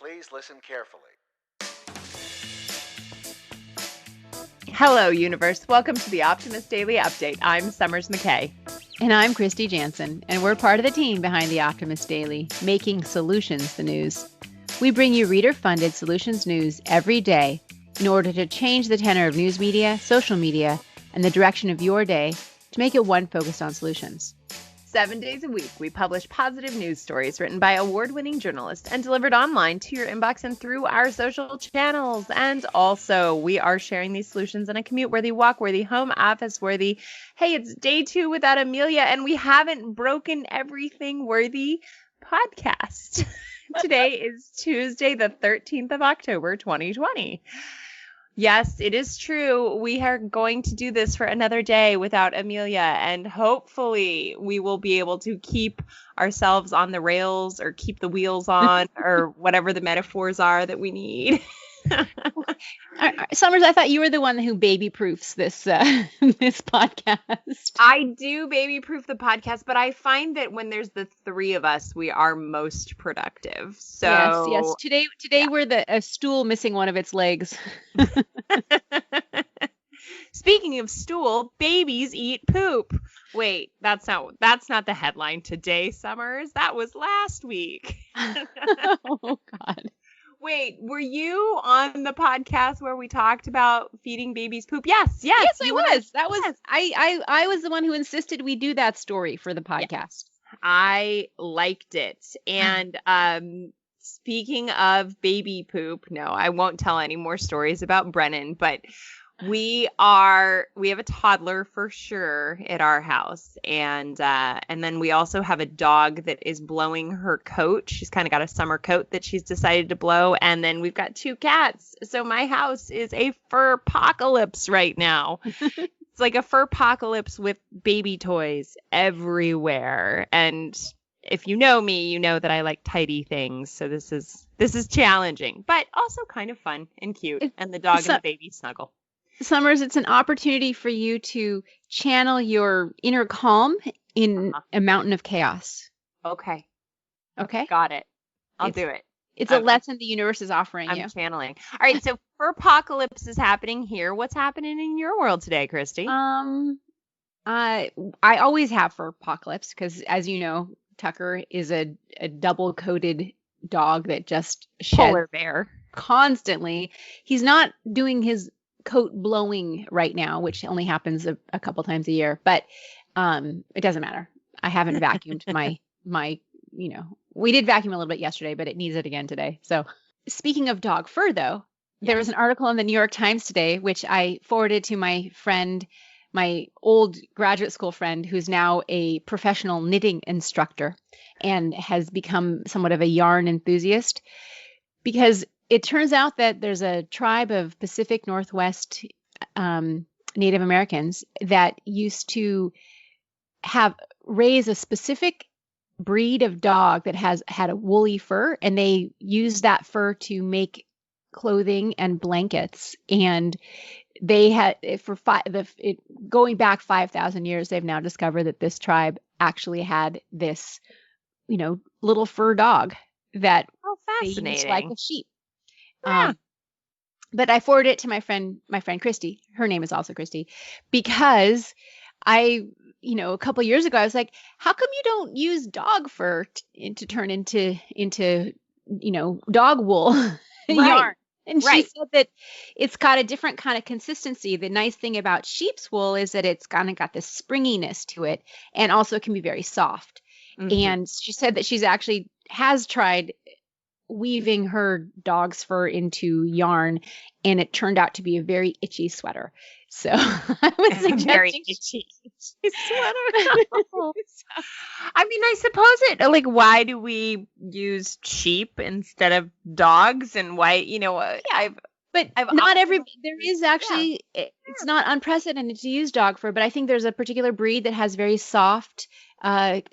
Please listen carefully. Hello, universe. Welcome to the Optimist Daily Update. I'm Summers McKay. And I'm Kristy Jansen, and we're part of the team behind the Optimist Daily, making solutions the news. We bring you reader-funded solutions news every day in order to change the tenor of news media, social media, and the direction of your day to make it one focused on solutions. 7 days a week, we publish positive news stories written by award-winning journalists and delivered online to your inbox and through our social channels. And also, we are sharing these solutions in a commute-worthy, walk-worthy, home office-worthy. Hey, it's day 2 without Amelia, and we haven't broken everything-worthy podcast. Today is Tuesday, the 13th of October, 2020. Yes, it is true. We are going to do this for another day without Amelia, and hopefully we will be able to keep ourselves on the rails or keep the wheels on or whatever the metaphors are that we need. Summers, I thought you were the one who baby-proofs this this podcast. I do baby-proof the podcast, but I find that when there's the 3 of us, we are most productive. So yes. Today yeah. We're a stool missing one of its legs. Speaking of stool, babies eat poop. Wait, that's not the headline today, Summers. That was last week. Oh God. Wait, were you on the podcast where we talked about feeding babies poop? Yes, I was. That was I was the one who insisted we do that story for the podcast. Yes. I liked it. And speaking of baby poop, no, I won't tell any more stories about Brennan, but we have a toddler for sure at our house, and then we also have a dog that is blowing her coat. She's kind of got a summer coat that she's decided to blow, and then we've got 2 cats. So my house is a fur apocalypse right now. It's like a fur apocalypse with baby toys everywhere. And if you know me, you know that I like tidy things. So this is challenging, but also kind of fun and cute. And the dog and the baby snuggle. Summers, it's an opportunity for you to channel your inner calm in a mountain of chaos. Okay. Okay. Got it. I'll do it. It's a lesson the universe is offering you. I'm channeling. All right. So fur apocalypse is happening here. What's happening in your world today, Kristy? I always have fur apocalypse because, as you know, Tucker is a double-coated dog that just sheds polar bear constantly. He's not doing his coat blowing right now, which only happens a couple times a year, but it doesn't matter. I haven't vacuumed my we did vacuum a little bit yesterday, but it needs it again today. So speaking of dog fur though, there was an article in the New York Times today, which I forwarded to my friend, my old graduate school friend, who's now a professional knitting instructor and has become somewhat of a yarn enthusiast, because it turns out that there's a tribe of Pacific Northwest Native Americans that used to raise a specific breed of dog that had a woolly fur, and they use that fur to make clothing and blankets. And they had going back 5,000 years, they've now discovered that this tribe actually had this, little fur dog that they used like a sheep. Yeah. But I forwarded it to my friend Kristy. Her name is also Kristy, because a couple years ago, I was like, how come you don't use dog fur to turn into dog wool yarn? And she said that it's got a different kind of consistency. The nice thing about sheep's wool is that it's kind of got this springiness to it, and also it can be very soft. Mm-hmm. And she said that she's actually has tried weaving her dog's fur into yarn, and it turned out to be a very itchy sweater. So I was suggesting very itchy sweater. I mean, I suppose why do we use sheep instead of dogs, and why, there is actually, it's not unprecedented to use dog fur, but I think there's a particular breed that has very soft,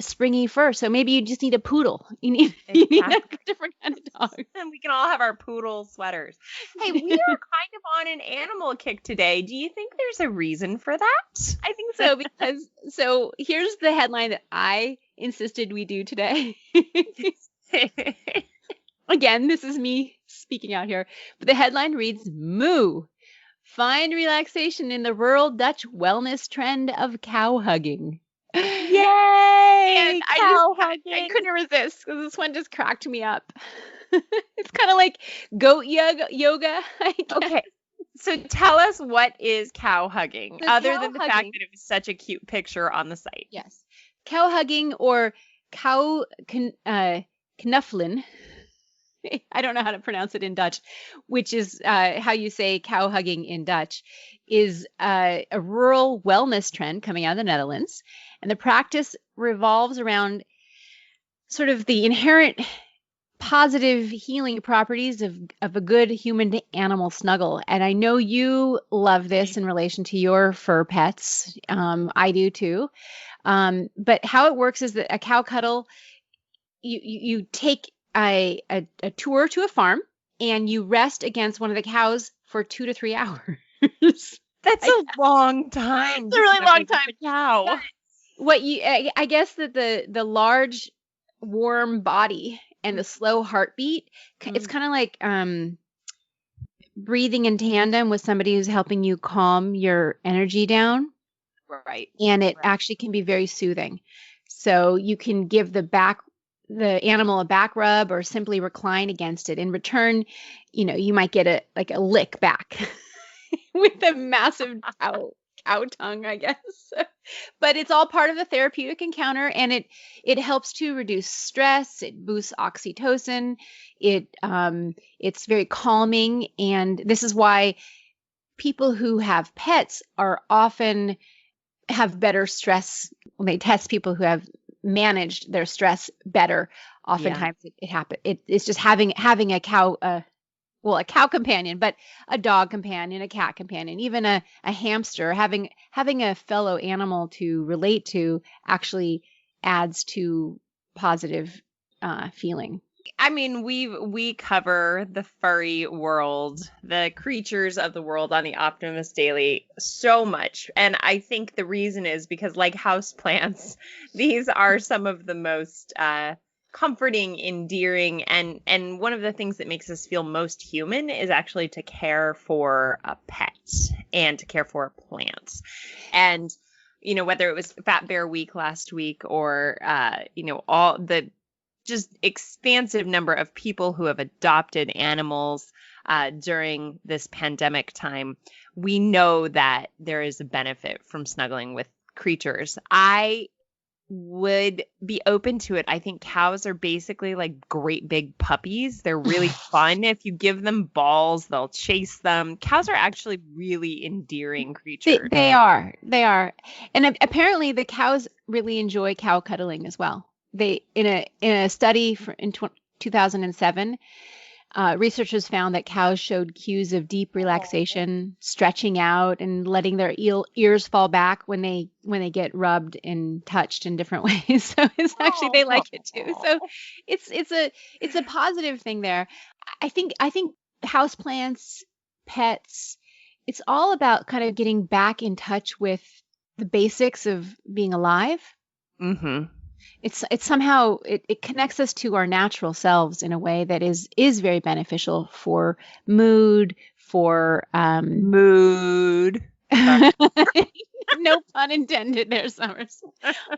springy fur. So maybe you just need a poodle. You need a different kind of dog. And we can all have our poodle sweaters. Hey, we are kind of on an animal kick today. Do you think there's a reason for that? I think so, because here's the headline that I insisted we do today. again, this is me speaking out here, but the headline reads, Moo. Find relaxation in the rural Dutch wellness trend of cow hugging. Yay! And I I couldn't resist because this one just cracked me up. It's kind of like goat yoga, I guess. Okay. So tell us, what is cow hugging, So other cow than the fact hugging- that it was such a cute picture on the site? Yes. Cow hugging or cow knuffelen. I don't know how to pronounce it in Dutch, which is how you say cow hugging in Dutch, is a rural wellness trend coming out of the Netherlands. And the practice revolves around sort of the inherent positive healing properties of a good human to animal snuggle. And I know you love this in relation to your fur pets. I do too. But how it works is that a cow cuddle, you take a tour to a farm and you rest against one of the cows for 2 to 3 hours. That's a long time. It's a really long time. Cow. What I guess that the large warm body and the slow heartbeat, it's kind of like breathing in tandem with somebody who's helping you calm your energy down. Right. And it actually can be very soothing. So you can give the animal a back rub or simply recline against it. In return, you might get a lick back with a massive cow tongue, I guess. But it's all part of the therapeutic encounter, and it helps to reduce stress. It boosts oxytocin. It's very calming, and this is why people who have pets are often have better stress. When they test people who have managed their stress better, oftentimes it happens. It's just having a cow, a cow companion, but a dog companion, a cat companion, even a hamster, having a fellow animal to relate to actually adds to positive feeling. I mean, we cover the furry world, the creatures of the world on the Optimist Daily so much. And I think the reason is because, like houseplants, these are some of the most comforting, endearing, and one of the things that makes us feel most human is actually to care for a pet and to care for a plant. And, whether it was Fat Bear Week last week or, all the just expansive number of people who have adopted animals during this pandemic time, we know that there is a benefit from snuggling with creatures. I would be open to it. I think cows are basically like great big puppies. They're really fun. If you give them balls, they'll chase them. Cows are actually really endearing creatures. They are. And apparently the cows really enjoy cow cuddling as well. They in a study in 2007, researchers found that cows showed cues of deep relaxation, stretching out, and letting their ears fall back when they get rubbed and touched in different ways. So it's actually they like it too. So it's a positive thing there. I think houseplants, pets, it's all about kind of getting back in touch with the basics of being alive. Mm-hmm. It's somehow it connects us to our natural selves in a way that is very beneficial for mood, for mood. No pun intended there, Summers.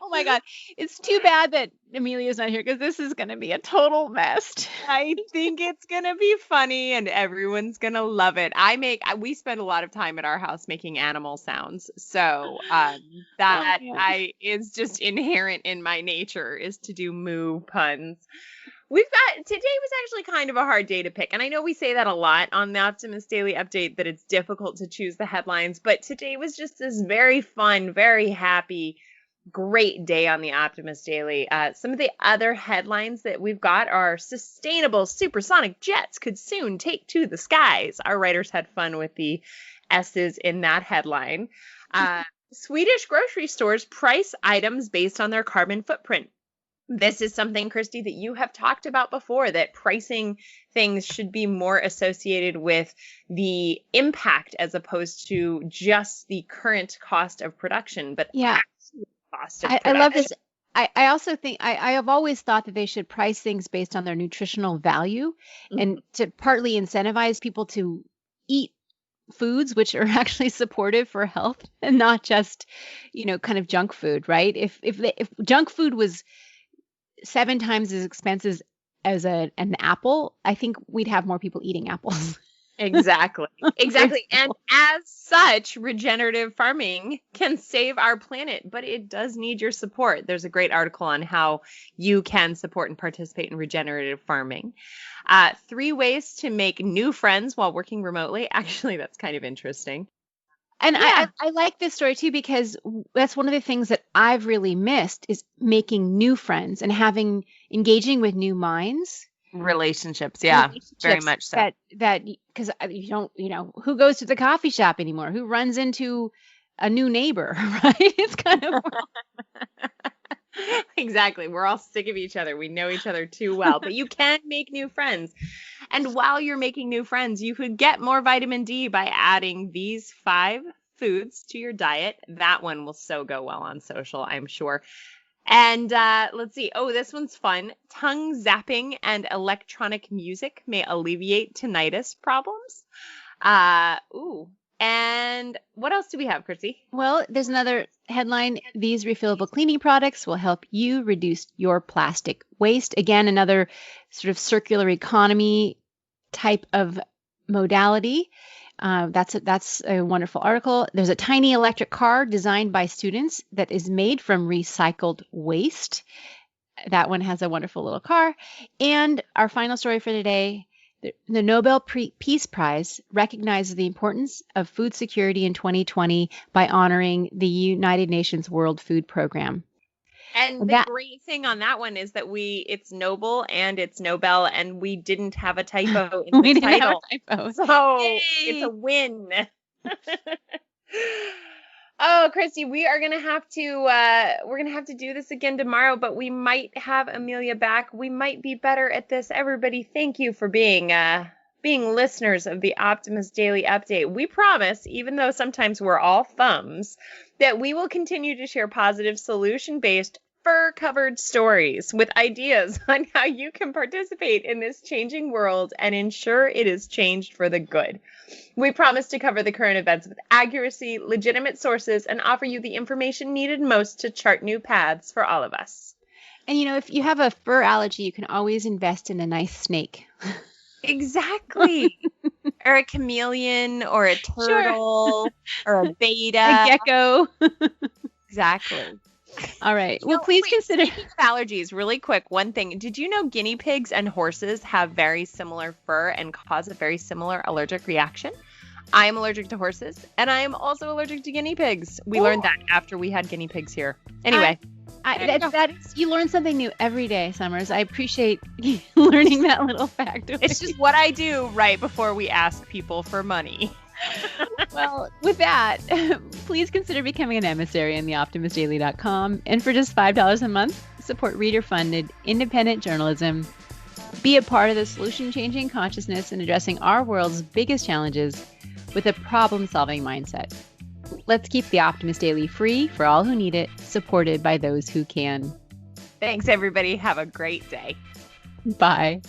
Oh my God. It's too bad that Amelia's not here because this is going to be a total mess. I think it's going to be funny and everyone's going to love it. We spend a lot of time at our house making animal sounds. So that is just inherent in my nature, is to do moo puns. Today was actually kind of a hard day to pick. And I know we say that a lot on the Optimist Daily Update, that it's difficult to choose the headlines, but today was just this very fun, very happy, great day on the Optimist Daily. Some of the other headlines that we've got are sustainable supersonic jets could soon take to the skies. Our writers had fun with the S's in that headline. Swedish grocery stores price items based on their carbon footprint. This is something, Kristy, that you have talked about before, that pricing things should be more associated with the impact as opposed to just the current cost of production. But yeah, cost of production. I love this. I also think I have always thought that they should price things based on their nutritional value and to partly incentivize people to eat foods which are actually supportive for health and not just, kind of junk food, right? If junk food was 7 times as expensive as an apple, I think we'd have more people eating apples. Exactly. Exactly. And as such, regenerative farming can save our planet, but it does need your support. There's a great article on how you can support and participate in regenerative farming. 3 ways to make new friends while working remotely. Actually, that's kind of interesting. And yeah. I like this story too, because that's one of the things that I've really missed is making new friends and engaging with new minds. Relationships. Yeah, very much so. That because you don't, who goes to the coffee shop anymore? Who runs into a new neighbor, right? It's kind of exactly. We're all sick of each other. We know each other too well, but you can make new friends. And while you're making new friends, you could get more vitamin D by adding these 5 foods to your diet. That one will so go well on social, I'm sure. And let's see. Oh, this one's fun. Tongue zapping and electronic music may alleviate tinnitus problems. And what else do we have, Kristy? Well, there's another headline. These refillable cleaning products will help you reduce your plastic waste. Again, another sort of circular economy type of modality. That's a wonderful article. There's a tiny electric car designed by students that is made from recycled waste. That one has a wonderful little car. And our final story for today, the Nobel Peace Prize recognizes the importance of food security in 2020 by honoring the United Nations World Food Program. And the great thing on that one is that it's Nobel and it's Nobel, and we didn't have a typo in the title. So Yay! It's a win. Oh, Kristy, we're gonna have to do this again tomorrow, but we might have Amelia back. We might be better at this. Everybody, thank you for being listeners of the Optimist Daily Update. We promise, even though sometimes we're all thumbs, that we will continue to share positive solution-based fur-covered stories with ideas on how you can participate in this changing world and ensure it is changed for the good. We promise to cover the current events with accuracy, legitimate sources, and offer you the information needed most to chart new paths for all of us. And if you have a fur allergy, you can always invest in a nice snake. Exactly. Or a chameleon, or a turtle, or a beta. A gecko. Exactly. All right. Well, please consider allergies. Really quick, one thing. Did you know guinea pigs and horses have very similar fur and cause a very similar allergic reaction? I am allergic to horses, and I am also allergic to guinea pigs. We learned that after we had guinea pigs here. Anyway. You learn something new every day, Summers. I appreciate learning that little fact. It's just what I do right before we ask people for money. Well, with that, please consider becoming an emissary on theoptimistdaily.com. And for just $5 a month, support reader-funded independent journalism. Be a part of the solution-changing consciousness in addressing our world's biggest challenges with a problem-solving mindset. Let's keep the Optimist Daily free for all who need it, supported by those who can. Thanks, everybody. Have a great day. Bye.